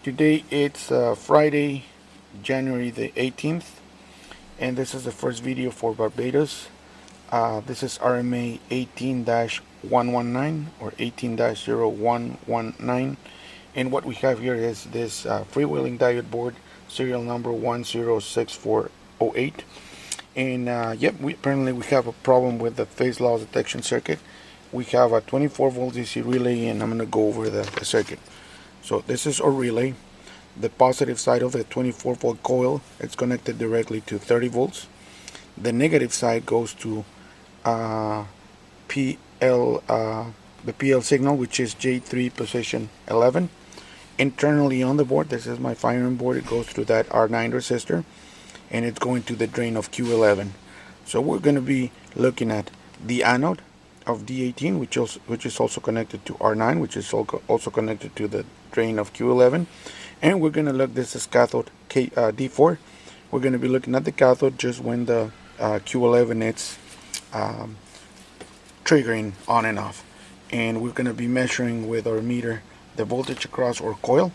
Today it's Friday, January the 18th, and this is the first video for Barbados. This is RMA 18-119 or 18-0119, and what we have here is this freewheeling diode board, serial number 106408. And yep, apparently we have a problem with the phase loss detection circuit. We have a 24 volt DC relay, and I'm going to go over the circuit. So this is our relay. The positive side of the 24 volt coil, it's connected directly to 30 volts. The negative side goes to the PL signal, which is J3 position 11. Internally on the board, this is my firing board, it goes through that R9 resistor, and it's going to the drain of Q11. So we're going to be looking at the anode of D18, which is also connected to R9, which is also connected to the drain of Q11. And we're going to look, this is cathode D4. We're going to be looking at the cathode just when the Q11 is triggering on and off. And we're going to be measuring with our meter the voltage across our coil.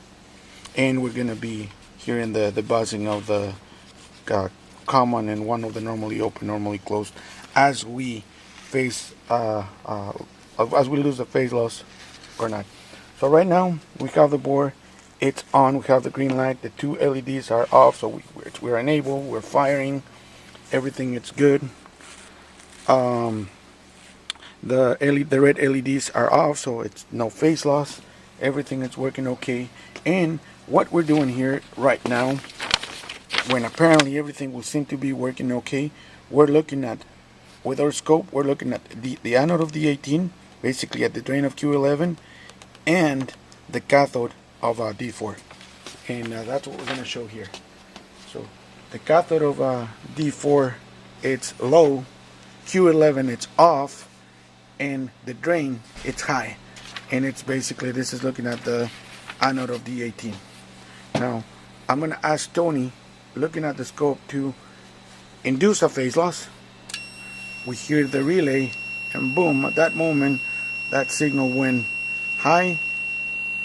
And we're going to be hearing the buzzing of the common and one of the normally open, normally closed, as we as we lose the phase loss or not. So right now we have the board, it's on, we have the green light, the two LEDs are off, so we're enabled, we're firing, everything is good. The red LEDs are off, so it's no phase loss, everything is working okay. And what we're doing here right now, when apparently everything will seem to be working okay, we're looking at, with our scope, we're looking at the anode of D18, basically at the drain of Q11, and the cathode of D4. And that's what we're going to show here. So the cathode of D4, it's low, Q11 it's off, and the drain it's high. And it's basically, this is looking at the anode of D18. Now I'm going to ask Tony, looking at the scope, to induce a phase loss. We hear the relay, and boom, at that moment that signal went high,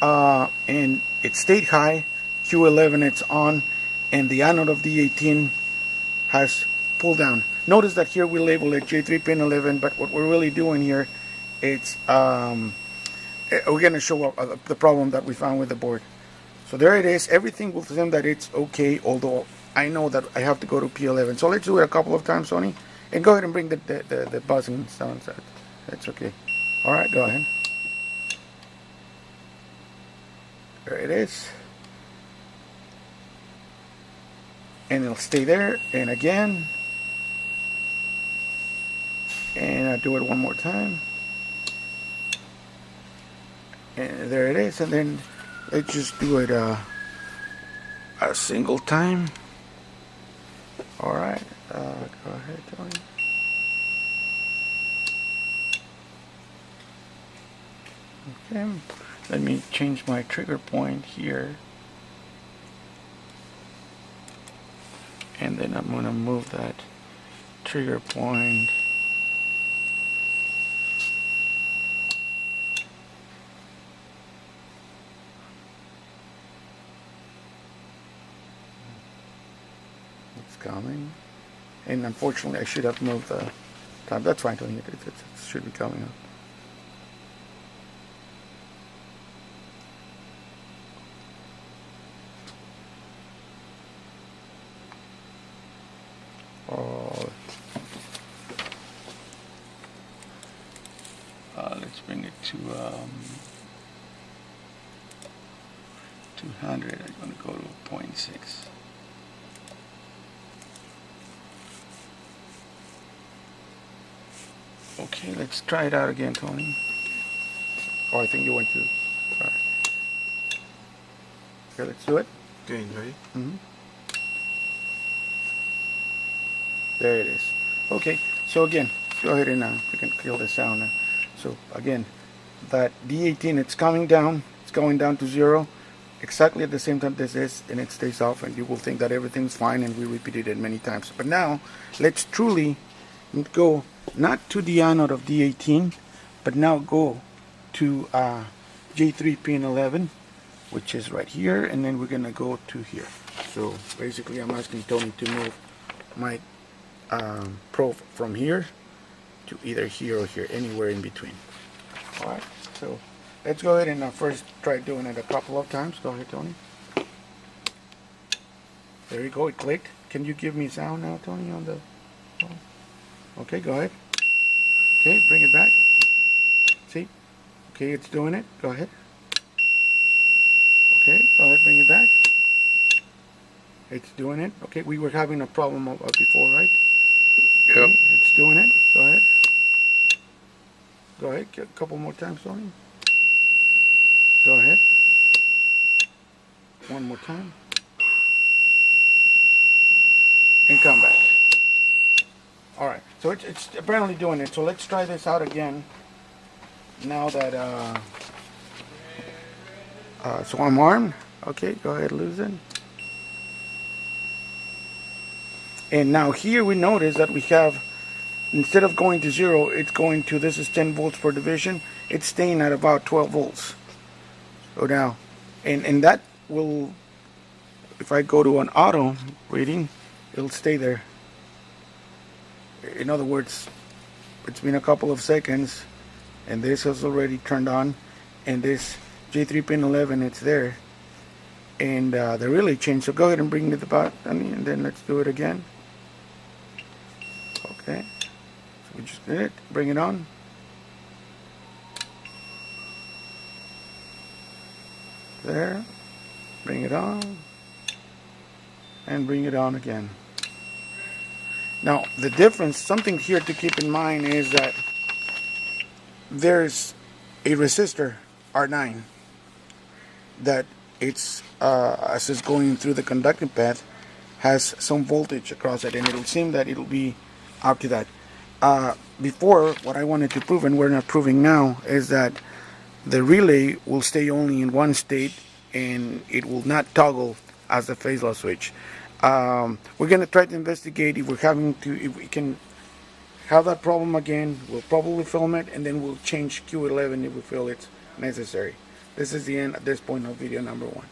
and it stayed high. Q11 it's on, and the anode of D18 has pulled down. Notice that here we label it J3 pin 11, but what we're really doing here, it's we're going to show the problem that we found with the board. So there it is. Everything will tell them that it's okay, although I know that I have to go to P11. So let's do it a couple of times, Sony. And go ahead and bring the buzzing sounds out. That's okay. Alright, go ahead. There it is. And it'll stay there. And again. And I'll do it one more time. And there it is. And then let's just do it a single time. Alright. Go ahead, Tony. Okay, let me change my trigger point here, and then I'm going to move that trigger point it's coming. And unfortunately, I should have moved the time. That's fine, Tony. It should be coming up. Oh, let's bring it to 200. I'm going to go to 0.6. Okay, let's try it out again, Tony. Oh, I think you went to. All right. Okay, let's do it. Okay, ready? Mm-hmm. There it is. Okay, so again, go ahead and we can kill the sound now. So again, that D18, it's coming down. It's going down to 0. Exactly at the same time this is, and it stays off, and you will think that everything's fine, and we repeated it many times. But now, let's truly go not to the anode of D18, but now go to J3 pin 11, which is right here, and then we're gonna go to here. So basically I'm asking Tony to move my probe from here to either here or here, anywhere in between. Alright, so let's go ahead and first try doing it a couple of times. Go ahead, Tony. There you go, it clicked. Can you give me sound now, Tony, on the phone? Okay, go ahead. Okay, bring it back. See? Okay, it's doing it. Go ahead. Okay, go ahead, bring it back. It's doing it. Okay, we were having a problem before, right? Yep. Okay, it's doing it. Go ahead. Go ahead, a couple more times, Tony. Go ahead. One more time. And come back. Alright, so it's apparently doing it. So let's try this out again. Now that, so I'm armed. Okay, go ahead, loosen. And now here we notice that we have, instead of going to 0, it's going to, this is 10 volts per division. It's staying at about 12 volts. So now, and that will, if I go to an auto reading, it'll stay there. In other words, it's been a couple of seconds and this has already turned on, and this J3 pin 11, it's there, and the relay changed. So go ahead and bring it about, and then let's do it again. Okay, so we just did it. Bring it on. There, bring it on, and bring it on again. Now the difference, something here to keep in mind, is that there's a resistor R9 that it's as it's going through the conducting path has some voltage across it, and it'll seem that it'll be up to that. Before, what I wanted to prove, and we're not proving now, is that the relay will stay only in one state and it will not toggle as the phase loss switch. We're going to try to investigate if if we can have that problem again. We'll probably film it, and then we'll change Q11 if we feel it's necessary. This is the end at this point of video number 1.